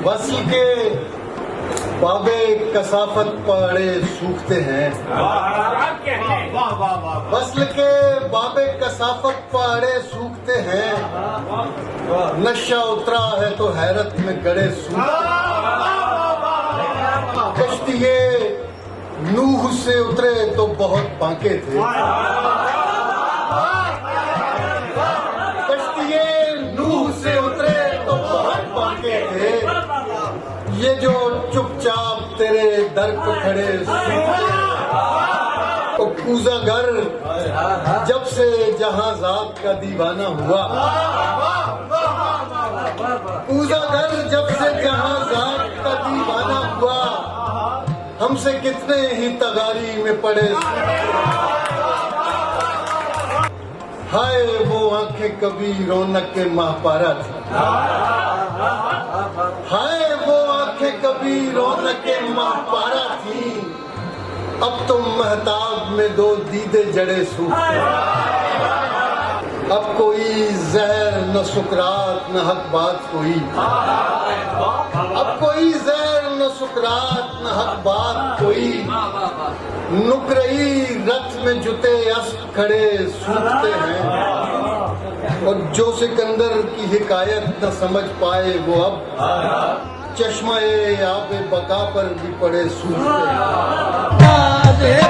वस्ल के बाबे कसाफत पहाड़े सूखते हैं। वस्ल के बाबे कसाफत पहाड़े सूखते हैं। नशा उतरा है तो हैरत में गड़े सूखते हैं। कश्तिये नूह से उतरे तो बहुत बांके थे। कश्तिये नूह से उतरे तो बहुत बांके थे। ये जो चुपचाप तेरे दर पे खड़े सूखते हैं। तो पूजा घर जब से जहाज़ात का दीवाना हुआ। पूजा घर जब से जहाज़ात का दीवाना हुआ। हमसे कितने ही तगारी में पड़े। हाय वो आंखें कभी रौनक के माहपारा थी। हाय वो आंखें कभी रौनक के माहपारा थी। अब तो महताब में दो दीदे जड़े सूखते। अब कोई जहर न सुकरात न हक बात कोई। अब कोई जहर न सुकरात न हक बात कोई। नुकरई रथ में जुते अस्प खड़े सूखते हैं। और जो सिकंदर की हिकायत न समझ पाए वो अब चश्मा-ए आबे बका पर भी पड़े सूखते हैं।